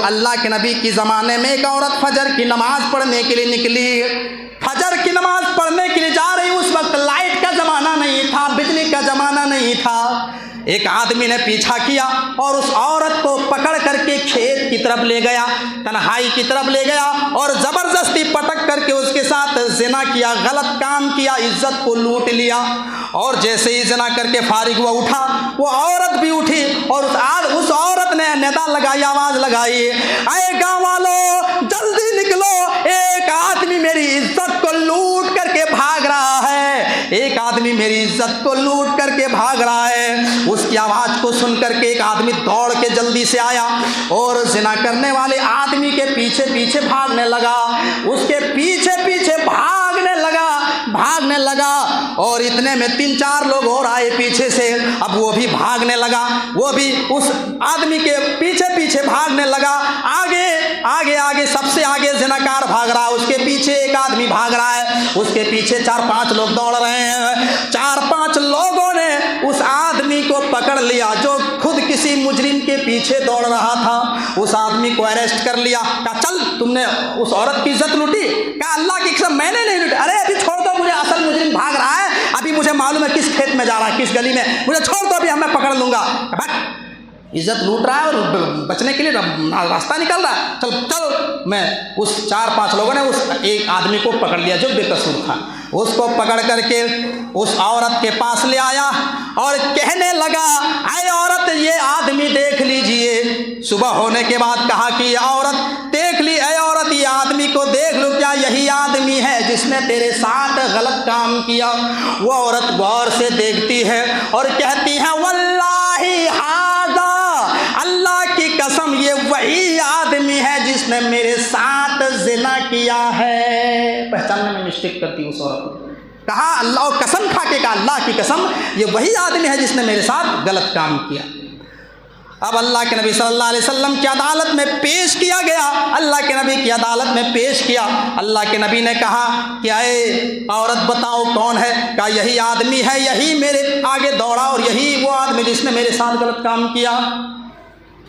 अल्लाह के नबी की ज़माने में एक औरत फजर की नमाज़ पढ़ने के लिए निकली। फजर की नमाज़ पढ़ने के लिए जा रही, उस वक्त लाइट का ज़माना नहीं था, बिजली का ज़माना नहीं था। एक आदमी ने पीछा किया और उस औरत को पकड़ करके खेत की तरफ ले गया, तन्हाई की तरफ ले गया और ज़बरदस्ती पटक करके उसके साथ ज़िना किया, गलत काम किया, इज्जत को लूट लिया। और जैसे ही ज़िना करके फारिग हुआ, उठा, वो औरत भी उठी और उस औरत ने निदा लगाई, आवाज़ लगाई, अरे गाँव वालों जल्दी निकलो, एक आदमी मेरी इज्जत को लूट करके भाग रहा है, एक आदमी मेरी इज्जत को लूट करके भाग रहा है। उसकी आवाज़ को सुन करके एक आदमी दौड़ के जल्दी से आया और ज़िना करने वाले आदमी के पीछे पीछे भागने लगा, उसके पीछे पीछे भागने लगा और इतने में 3-4 लोग और आए पीछे से। अब वो भी भागने लगा, वो भी उस आदमी के पीछे पीछे भागने लगा। आगे सबसे आगे ज़िनाकार भाग रहा है, उसके पीछे एक आदमी भाग रहा है, उसके पीछे 4-5 लोग दौड़ रहे हैं। 4-5 लोगों ने उस आदमी को पकड़ लिया जो खुद किसी मुजरिम के पीछे दौड़ रहा था। उस आदमी को अरेस्ट कर लिया। कहा चल, तुमने उस औरत की इज्जत लूटी? कहा अल्लाह की कसम मैंने नहीं लूटी। अरे अभी छोड़ दो मुझे, असल मुजरिम भाग रहा है, अभी मुझे मालूम है किस खेत में जा रहा है, किस गली में, मुझे छोड़ दो, अभी मैं पकड़ लूंगा। इज्जत लूट रहा है और बचने के लिए रास्ता निकल रहा है, चल। मैं उस 4-5 लोगों ने उस एक आदमी को पकड़ लिया जो बेकसूर था। उसको पकड़ करके उस औरत के पास ले आया और कहने लगा, अरे औरत ये आदमी देख लीजिए। सुबह होने के बाद कहा कि ये औरत देख ली, अरे औरत ये आदमी को देख लो, क्या यही आदमी है जिसने तेरे साथ गलत काम किया? वो औरत गौर से देखती है और कहती है, वल्लाही हादा, अल्लाह की कसम ये वही आदमी है जिसने मेरे साथ ज़िना किया है। पहचानने में मिस्टेक करती उस औरत ने, कहा अल्लाह, कसम खा के कहा अल्लाह की कसम ये वही आदमी है जिसने मेरे साथ गलत काम किया। अब अल्लाह के नबी सल्लल्लाहु अलैहि वसल्लम की अदालत में पेश किया गया, अल्लाह के नबी की अदालत में पेश किया। अल्लाह के नबी ने कहा कि आए औरत बताओ कौन है? कहा यही आदमी है, यही मेरे आगे दौड़ा और यही वो आदमी जिसने मेरे साथ गलत काम किया।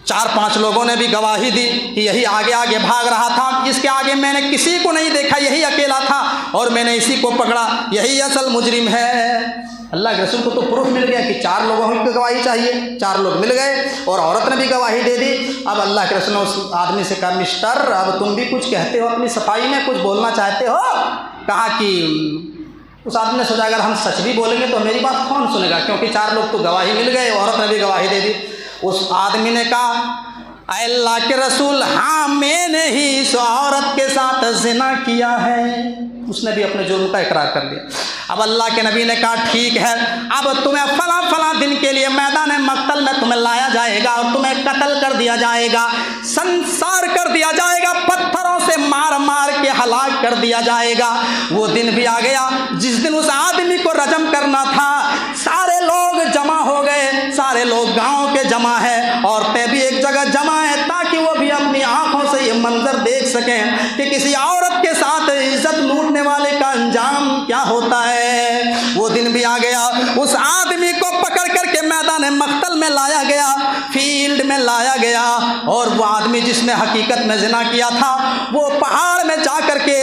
4-5 लोगों ने भी गवाही दी कि यही आगे आगे भाग रहा था, इसके आगे मैंने किसी को नहीं देखा, यही अकेला था और मैंने इसी को पकड़ा, यही असल मुजरिम है। अल्लाह के रसूल को तो प्रूफ मिल गया कि 4 लोगों की गवाही चाहिए, 4 लोग मिल गए और औरत ने भी गवाही दे दी। अब अल्लाह के रसूल ने उस आदमी से कहा, मिस्टर अब तुम भी कुछ कहते हो, अपनी सफाई में कुछ बोलना चाहते हो? कहा कि उस आदमी ने सोचा अगर हम सच भी बोलेंगे तो मेरी बात कौन सुनेगा, क्योंकि 4 लोग तो गवाही मिल गए, औरत ने भी गवाही दे दी। उस आदमी ने कहा, अल्लाह के रसूल हाँ मैंने ही इस औरत के साथ ज़िना किया है। उसने भी अपने जुर्म का इकरार कर दिया। अब अल्लाह के नबी ने कहा ठीक है, अब तुम्हें फला दिन के लिए मैदान मक्तल में तुम्हें लाया जाएगा और तुम्हें कत्ल कर दिया जाएगा, संसार कर दिया जाएगा, पत्थरों से मार मार के हलाक कर दिया जाएगा। वो दिन भी आ गया जिस दिन उस आदमी को रजम करना था। सारे लोग जमा हो गए, सारे लोग गाँव के जमा है, औरतें भी एक जगह जमा है ताकि वो भी अपनी आंखों से ये मंजर देख सकें कि किसी औरत के साथ इज्जत लूटने वाले का अंजाम क्या होता है। वो दिन भी आ गया, उस आदमी को पकड़ करके मैदान मक्तल में लाया गया, फील्ड में लाया गया और वो आदमी जिसने हकीकत में ज़िना किया था वो पहाड़ में जा करके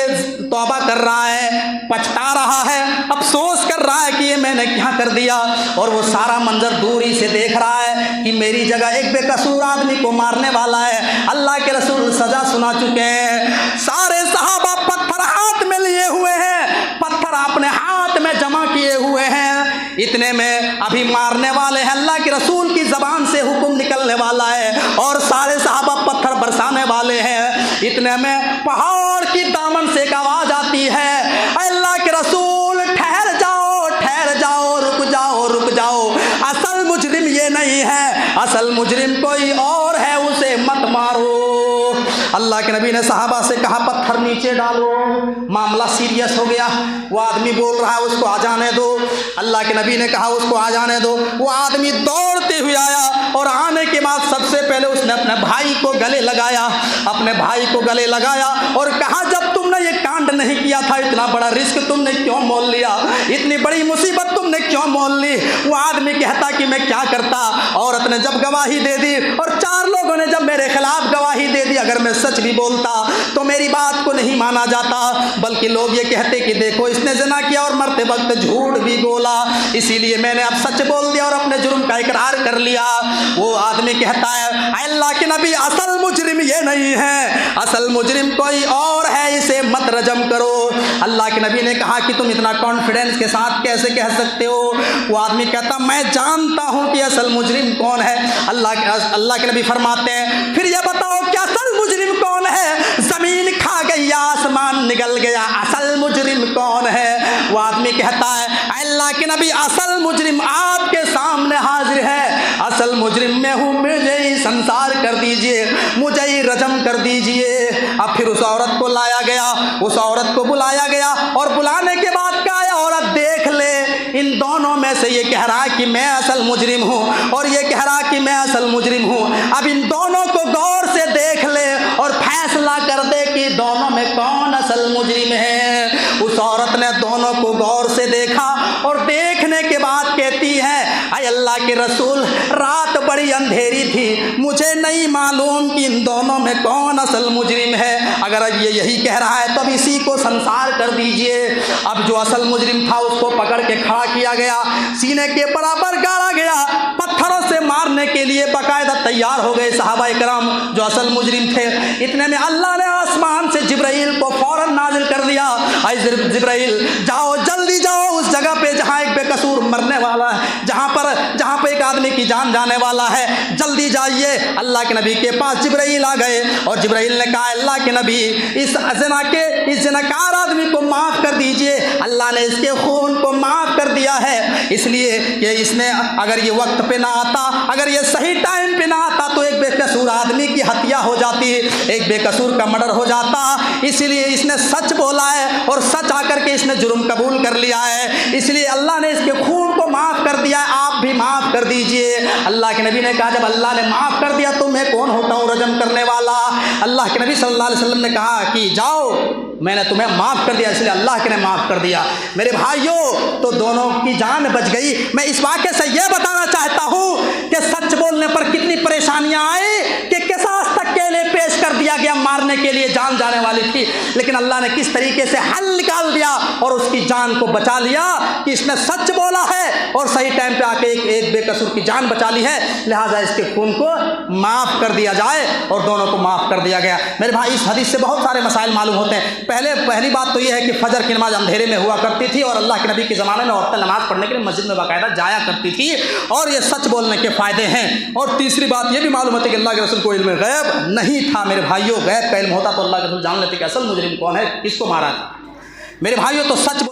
तौबा कर रहा है, पछता रहा है, अफसोस कर रहा है कि ये मैंने क्या कर दिया। और वो सारा मंजर दूरी से देख रहा है कि मेरी जगह एक बेकसूर आदमी को मारने वाला है। अल्लाह के रसूल सजा सुना चुके हैं। सारे सहाबा पत्थर हाथ में लिए हुए हैं, पत्थर अपने हाथ में जमा किए हुए हैं। इतने में अभी मारने वाले हैं, अल्लाह के रसूल की ज़बान से हुक्म निकलने वाला है और सारे सहाबा पत्थर बरसाने वाले हैं। इतने में पहाड़ की दामन से एक आवाज़ आती है, अल्लाह के रसूल ठहर जाओ, रुक जाओ, असल मुजरिम ये नहीं है, असल मुजरिम कोई और है, उसे मत मारो। अल्लाह के नबी ने सहाबा से कहा पत्थर नीचे डालो। मामला सीरियस हो गया, वो आदमी बोल रहा है उसको आ जाने दो। अल्लाह के नबी ने कहा उसको आ जाने दो। वो आदमी दौड़ते हुए आया और आने के बाद सबसे पहले उसने अपने भाई को गले लगाया और कहा जब तुमने ये कांड नहीं किया था, इतना बड़ा रिस्क तुमने क्यों मोल लिया, इतनी बड़ी मुसीबत तुम तुमने क्यों मोल ली? वो आदमी कहता कि मैं क्या करता, औरत ने जब गवाही दे दी और 4 लोगों ने जब मेरे खिलाफ गवाही दे दी, अगर मैं सच भी बोलता तो मेरी बात को नहीं माना जाता, बल्कि लोग ये कहते कि देखो इसने ज़िना किया और मरते वक्त झूठ भी बोला, इसीलिए मैंने अब सच बोल दिया और अपने जुर्म का इकरार कर लिया। वो आदमी कहता है अल्लाह के नबी, असल मुजरिम ये नहीं है, असल मुजरिम कोई और है, इसे मत रजम करो। अल्लाह के नबी ने कहा कि तुम इतना कॉन्फिडेंस के साथ कैसे कह सकते हो? वो आदमी कहता मैं जानता हूं कि असल मुजरिम कौन है। अल्लाह के नबी फरमाते हैं फिर ये बताओ कि असल मुजरिम कौन है? जमीन खा गई या आसमान निगल गया, असल मुजरिम कौन है? वो आदमी कहता है अल्लाह के नबी, असल मुजरिम आपके सामने हाजिर है, असल मुजरिम मैं हूँ, मुझे ही संसार कर दीजिए, मुझे ही रजम कर दीजिए। अब फिर उस औरत को लाया गया, उस औरत को बुलाया गया और बुलाने के बाद कहा औरत देख ले, इन दोनों में से ये कह रहा है कि मैं असल मुजरिम हूँ और ये कह रहा कि मैं असल मुजरिम हूँ। अब इन दोनों को गौर से देख ले और फैसला कर दे कि दोनों में कौन असल मुजरिम है। उस औरत ने दोनों को गौर से देखा और देखने के बाद कहती है अय अल्लाह के रसूल, रात बड़ी अंधेरी थी, मुझे नहीं मालूम कि इन दोनों में कौन असल मुजरिम है। अगर ये यही कह रहा है तब इसी को संसार कर दीजिए। अब जो असल मुजरिम था उसको पकड़ के खड़ा किया गया, सीने के बराबर गाड़ा गया, पत्थरों से मारने के लिए बाकायदा तैयार हो गए सहाबा इकराम जो असल मुजरिम थे। इतने में अल्लाह ने आसमान से जिब्राइल को फौरन नाजिल कर दिया, ऐ जिब्राइल जाओ, जल्दी जाओ उस जगह पे जहाँ एक बेकसूर मरने वाला है, जहाँ पर एक आदमी की जान जाने वाला है, जल्दी जाइए। अल्लाह के नबी के पास जिब्राइल आ गए और जिब्राइल ने कहा अल्लाह के नबी, इस ज़िनाकार आदमी को माफ़ कर दीजिए, अल्लाह ने इसके खून को माफ़ कर दिया है, इसलिए कि इसने अगर ये वक्त पे ना आता, अगर ये सही टाइम पे ना आता तो एक बेकसूर आदमी की हत्या हो जाती, एक बेकसूर का मर्डर हो जाता। इसलिए इसने सच बोला है और सच आकर के इसने जुर्म कबूल कर लिया है, इसलिए अल्लाह ने इसके खून को माफ़ कर दिया है, आप भी माफ़ कर दीजिए। अल्लाह के नबी ने कहा जब अल्लाह ने माफ़ कर दिया तो मैं कौन होता हूँ रजम करने वाला? अल्लाह के नबी सल्लल्लाहु अलैहि वसल्लम ने कहा कि जाओ, मैंने तुम्हें माफ़ कर दिया, इसलिए अल्लाह के ने माफ़ कर दिया। मेरे भाइयों, तो दोनों की जान बच गई। मैं इस वाक़े से यह बताना चाहता हूँ कि सच बोलने पर कितनी परेशानियाँ आई कि किसास तक के लिए पेश कर दिया गया, मारने के लिए जान जाने वाली थी, लेकिन अल्लाह ने किस तरीके से हल निकाल दिया और उसकी जान को बचा लिया कि इसने सच बोला है और सही टाइम पे आके एक बेकसूर की जान बचा ली है, लिहाजा इसके खून को माफ़ कर दिया जाए और दोनों को माफ़ कर दिया गया। मेरे भाई, इस हदीस से बहुत सारे मसाइल मालूम होते हैं। पहली बात तो यह है कि फजर की नमाज अंधेरे में हुआ करती थी और अल्लाह के नबी के ज़माने में औरतें नमाज पढ़ने के लिए मस्जिद में बाकायदा जाया करती थी और ये सच बोलने के फ़ायदे हैं। और तीसरी बात यह भी मालूम होती है कि अल्लाह के रसूल को इल्म गैब नहीं था। मेरे भाइयों, गैब का इल्म होता तो अल्लाह के रसूल जान लेते कि असल मुजरिम कौन है, किसको मारा था। मेरे भाइयों, तो सच